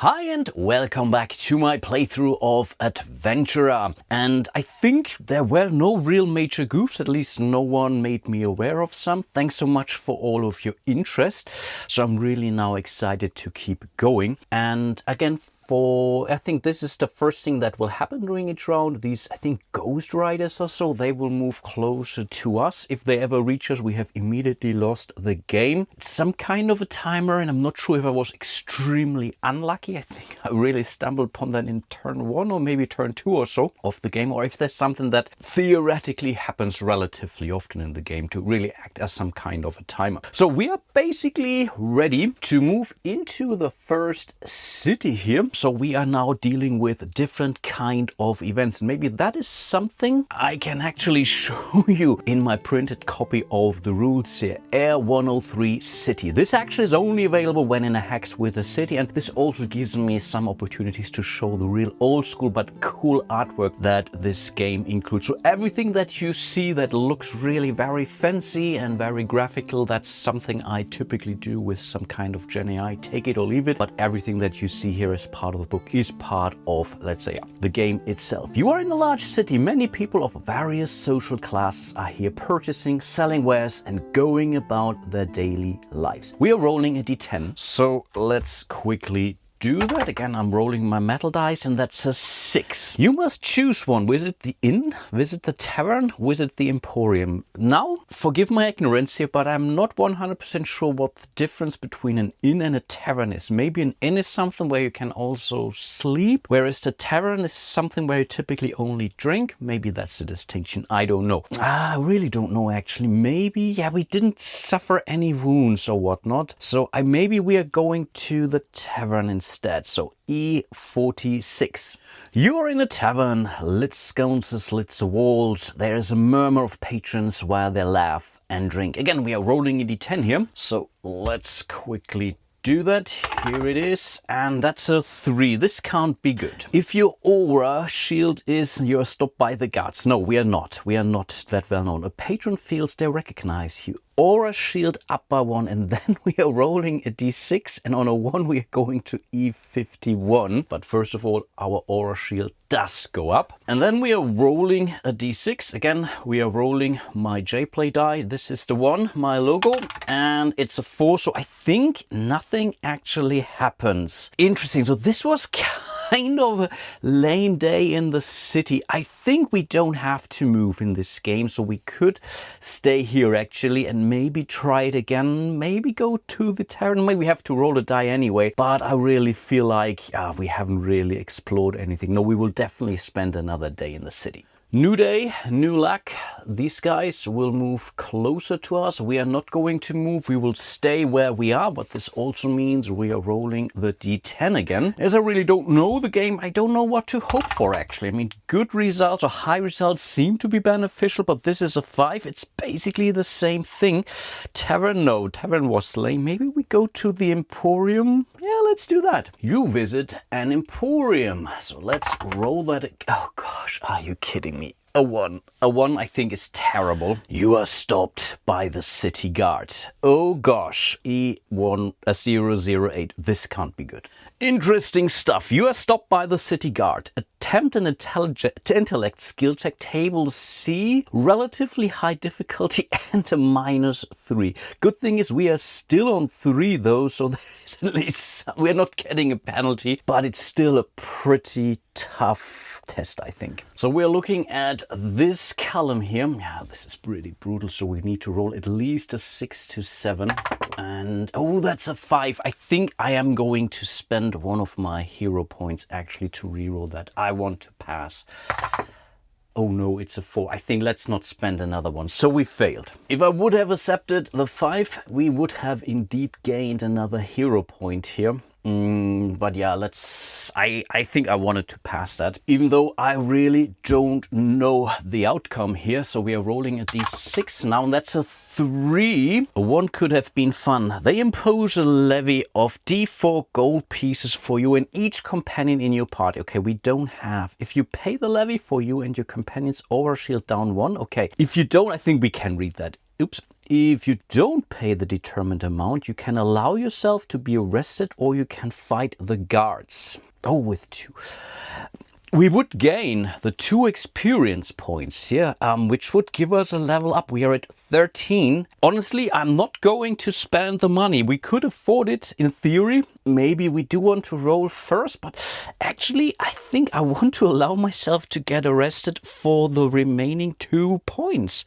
Hi and welcome back to my playthrough of Adventurer. And I think there were no real major goofs, at least no one made me aware of some. Thanks so much for all of your interest. So I'm really now excited to keep going. And again, I think this is the first thing that will happen during each round. These, I think, Ghost Riders or so, they will move closer to us. If they ever reach us, we have immediately lost the game. It's some kind of a timer, and I'm not sure if I was extremely unlucky. I think I really stumbled upon that in turn 1 or maybe turn 2 or so of the game, or if there's something that theoretically happens relatively often in the game to really act as some kind of a timer. So we are basically ready to move into the first city here. So we are now dealing with different kind of events. And maybe that is something I can actually show you in my printed copy of the rules here. Air 103 City. This actually is only available when in a hex with a city. And this also gives me some opportunities to show the real old school but cool artwork that this game includes. So everything that you see that looks really very fancy and very graphical, that's something I typically do with some kind of Gen AI, take it or leave it. But everything that you see here is part of the book, is part of, let's say, the game itself. You are in a large city. Many people of various social classes are here purchasing, selling wares and going about their daily lives. We are rolling a d10, so let's quickly do that. Again, I'm rolling my metal dice and that's a 6. You must choose one. Visit the inn, visit the tavern, visit the emporium. Now, forgive my ignorance here, but I'm not 100% sure what the difference between an inn and a tavern is. Maybe an inn is something where you can also sleep, whereas the tavern is something where you typically only drink. Maybe that's the distinction. I don't know. I really don't know actually. Maybe, yeah, we didn't suffer any wounds or whatnot. So maybe we are going to the tavern instead. So E46. You are in a tavern, lit sconces, lit the walls. There is a murmur of patrons while they laugh and drink. Again, we are rolling a d10 here, so let's quickly do that. Here it is, and that's a 3. This can't be good. If your aura shield is you're stopped by the guards. No, we are not. We are not that well known. A patron feels they recognize you. Aura shield up by 1, and then we are rolling a d6, and on a 1 we are going to E51. But first of all, our aura shield does go up. And then we are rolling a d6. Again, we are rolling my J-Play die. This is the one, my logo, and it's a 4. So I think nothing actually happens. Interesting. So this was kind of a lame day in the city. I think we don't have to move in this game, so we could stay here actually and maybe try it again, maybe go to the tavern. Maybe we have to roll a die anyway, but I really feel like we haven't really explored anything. No, we will definitely spend another day in the city. New day, new luck. These guys will move closer to us. We are not going to move. We will stay where we are, but this also means we are rolling the d10 again. As I really don't know the game, I don't know what to hope for actually. I mean, good results or high results seem to be beneficial, but this is a 5. It's basically the same thing. Tavern, no, tavern was lame. Maybe we go to the emporium. Yeah, let's do that. You visit an emporium. So let's roll that. Oh gosh, are you kidding me? A 1. A 1 I think is terrible. You are stopped by the city guard. Oh gosh, E1008. This can't be good. Interesting stuff. You are stopped by the city guard. Attempt an intellect skill check, table C, relatively high difficulty and a -3. Good thing is we are still on 3 though, so there is at least we're not getting a penalty, but it's still a pretty tough test, I think. So we're looking at this column here. Yeah, this is pretty brutal, so we need to roll at least a 6 to 7. And oh, that's a 5. I think I am going to spend one of my hero points actually to reroll that. I want to pass. Oh no, it's a 4. I think let's not spend another one. So we failed. If I would have accepted the 5, we would have indeed gained another hero point here. But yeah, I think I wanted to pass that, even though I really don't know the outcome here. So we are rolling a d6 now, and that's a 3. A 1 could have been fun. They impose a levy of d4 gold pieces for you and each companion in your party. Okay, we don't have. If you pay the levy for you and your companions, aura shield down 1. Okay, if you don't, I think we can read that. Oops. if you don't pay the determined amount, you can allow yourself to be arrested or you can fight the guards. Oh, with 2. We would gain the 2 experience points here, which would give us a level up. We are at 13. Honestly, I'm not going to spend the money. We could afford it in theory. Maybe we do want to roll first, but actually, I think I want to allow myself to get arrested for the remaining 2 points.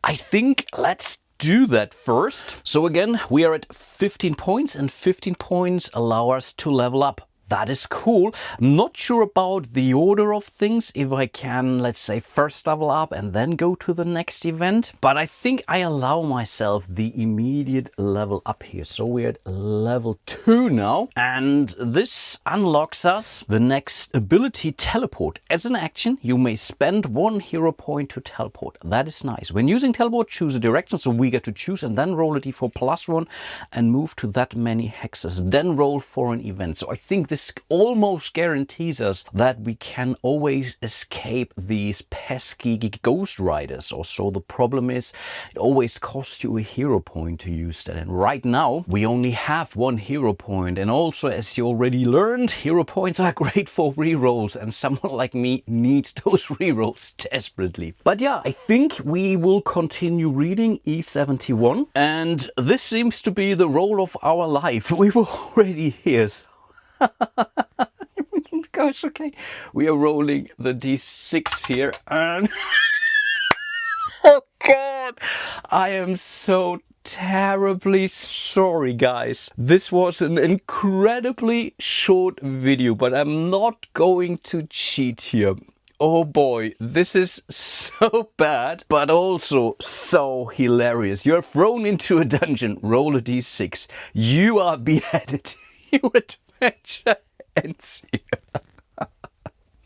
I think let's do that first. So again, we are at 15 points and 15 points allow us to level up. That is cool. I'm not sure about the order of things, if I can, let's say, first level up and then go to the next event. But I think I allow myself the immediate level up here. So we're at level 2 now. And this unlocks us the next ability, Teleport. As an action, you may spend 1 hero point to teleport. That is nice. When using Teleport, choose a direction. So we get to choose and then roll a d4 +1 and move to that many hexes. Then roll for an event. So I think this almost guarantees us that we can always escape these pesky ghost riders. Also, the problem is it always costs you a hero point to use that. And right now we only have 1 hero point. And also, as you already learned, hero points are great for rerolls, and someone like me needs those rerolls desperately. But yeah, I think we will continue reading E71. And this seems to be the role of our life. We were already here. So gosh, okay. We are rolling the d6 here and oh god, I am so terribly sorry, guys. This was an incredibly short video, but I'm not going to cheat here. Oh boy, this is so bad, but also so hilarious. You're thrown into a dungeon, roll a d6. You are beheaded. Your adventure ends here.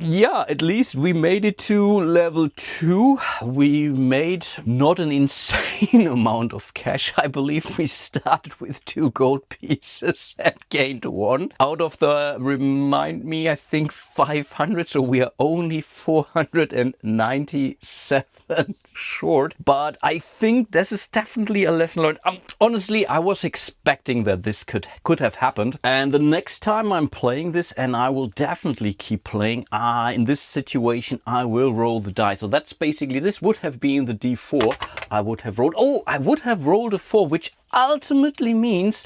Yeah, at least we made it to level 2. We made not an insane amount of cash. I believe we started with 2 gold pieces and gained 1. Out of the, remind me, I think 500. So we are only 497 short. But I think this is definitely a lesson learned. Honestly, I was expecting that this could have happened. And the next time I'm playing this, and I will definitely keep playing, in this situation, I will roll the die. So that's basically, this would have been the d4 I would have rolled. Oh, I would have rolled a 4, which ultimately means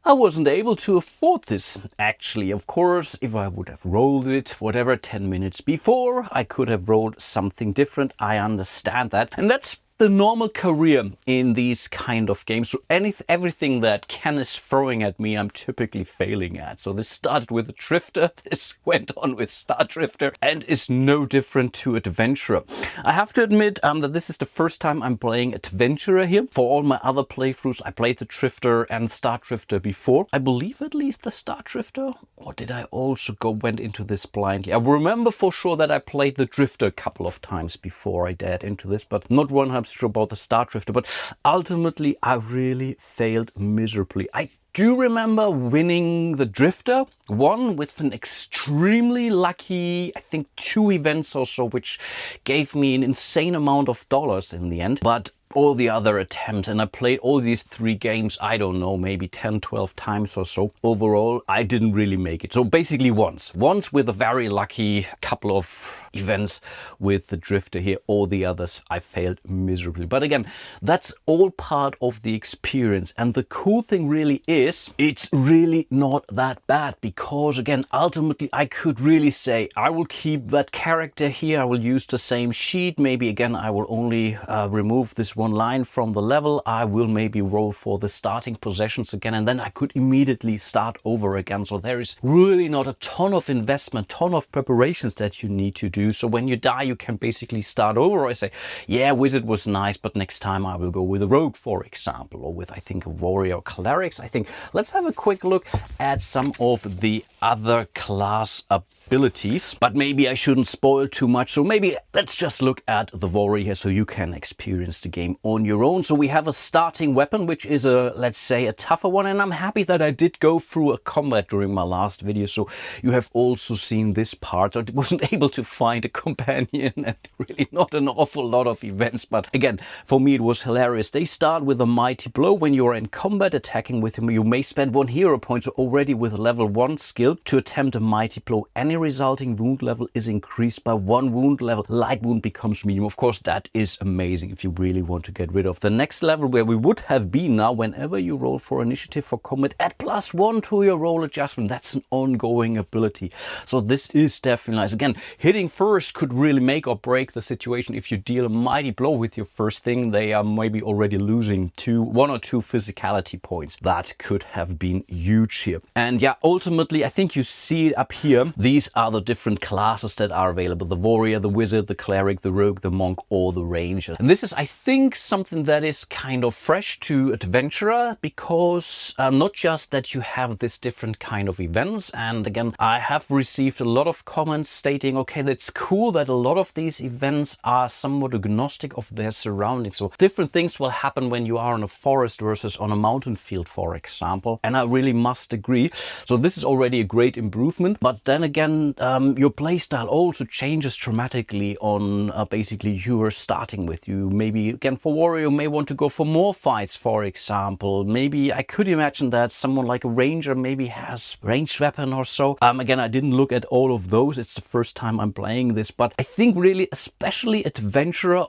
I wasn't able to afford this. Actually, of course, if I would have rolled it, whatever, 10 minutes before, I could have rolled something different. I understand that. And that's the normal career in these kind of games. So everything that Ken is throwing at me, I'm typically failing at. So this started with a Drifter, this went on with Star Drifter, and is no different to Adventurer. I have to admit that this is the first time I'm playing Adventurer here. For all my other playthroughs, I played the Drifter and Star Drifter before. I believe at least the Star Drifter, or did I also went into this blindly? I remember for sure that I played the Drifter a couple of times before I dared into this, but not 100% sure about the Star Drifter. But ultimately, I really failed miserably. I do remember winning the Drifter, one with an extremely lucky, I think 2 events or so, which gave me an insane amount of dollars in the end. But all the other attempts, and I played all these 3 games, I don't know, maybe 10, 12 times or so. Overall, I didn't really make it. So basically once with a very lucky couple of events with the Drifter here. All the others I failed miserably. But again, that's all part of the experience. And the cool thing really is, it's really not that bad, because again, ultimately I could really say, I will keep that character here, I will use the same sheet. Maybe again, I will only remove this 1 line from the level. I will maybe roll for the starting possessions again, and then I could immediately start over again. So there is really not a ton of investment, ton of preparations that you need to do. So when you die, you can basically start over. I say, yeah, Wizard was nice, but next time I will go with a Rogue, for example, or with, I think, a Warrior Clerics. I think let's have a quick look at some of the other class abilities. abilities, but maybe I shouldn't spoil too much. So maybe let's just look at the warrior so you can experience the game on your own. So we have a starting weapon, which is let's say a tougher one. And I'm happy that I did go through a combat during my last video. So you have also seen this part. I wasn't able to find a companion and really not an awful lot of events. But again, for me, it was hilarious. They start with a mighty blow. When you're in combat attacking with him, you may spend 1 hero point. So already with level 1 skill to attempt a mighty blow, any resulting wound level is increased by 1 wound level. Light wound becomes medium. Of course, that is amazing if you really want to get rid of. The next level where we would have been now, whenever you roll for initiative for combat, add +1 to your roll adjustment. That's an ongoing ability. So this is definitely nice. Again, hitting first could really make or break the situation. If you deal a mighty blow with your first thing, they are maybe already losing 1 or 2 physicality points. That could have been huge here. And yeah, ultimately, I think you see it up here. These are the different classes that are available: the warrior, the wizard, the cleric, the rogue, the monk, or the ranger. And this is, I think, something that is kind of fresh to Adventurer, because not just that you have this different kind of events. And again, I have received a lot of comments stating, okay, that's cool that a lot of these events are somewhat agnostic of their surroundings. So different things will happen when you are in a forest versus on a mountain field, for example. And I really must agree. So this is already a great improvement. But then again, your playstyle also changes dramatically on basically you are starting with. You maybe, again, for warrior, you may want to go for more fights, for example. Maybe I could imagine that someone like a ranger maybe has ranged weapon or so. Again, I didn't look at all of those. It's the first time I'm playing this, but I think really, especially Adventurer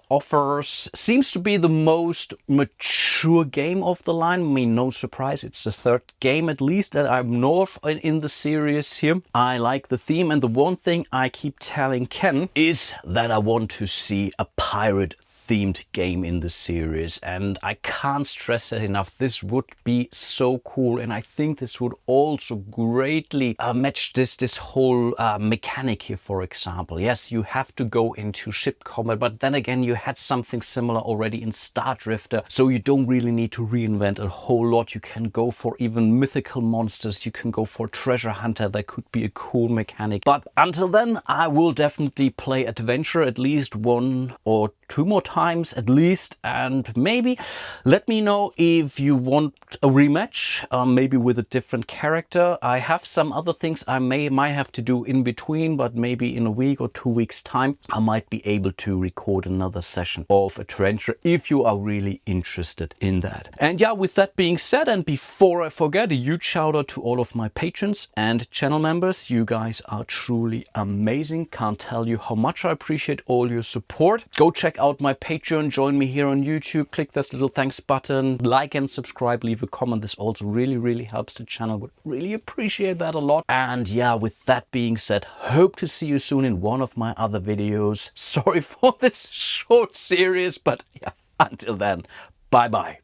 seems to be the most mature game of the line. I mean, no surprise, it's the 3rd game at least that I know of in the series here. I like the theme, and the one thing I keep telling Ken is that I want to see a pirate themed game in the series, and I can't stress that enough. This would be so cool, and I think this would also greatly match this whole mechanic here. For example, yes, you have to go into ship combat, but then again, you had something similar already in Star Drifter, so you don't really need to reinvent a whole lot. You can go for even mythical monsters, you can go for treasure hunter. That could be a cool mechanic. But until then, I will definitely play Adventure at least 1 or 2 more times at least, and maybe let me know if you want a rematch, maybe with a different character. I have some other things I might have to do in between, but maybe in a week or 2 weeks time I might be able to record another session of Adventure if you are really interested in that. And yeah, with that being said, and before I forget, a huge shout out to all of my patrons and channel members. You guys are truly amazing. Can't tell you how much I appreciate all your support. Go check out my Patreon, join me here on YouTube, click this little thanks button, like and subscribe, leave a comment. This also really helps the channel. Would really appreciate that a lot. And yeah, with that being said, hope to see you soon in one of my other videos. Sorry for this short series, but yeah, until then, bye bye.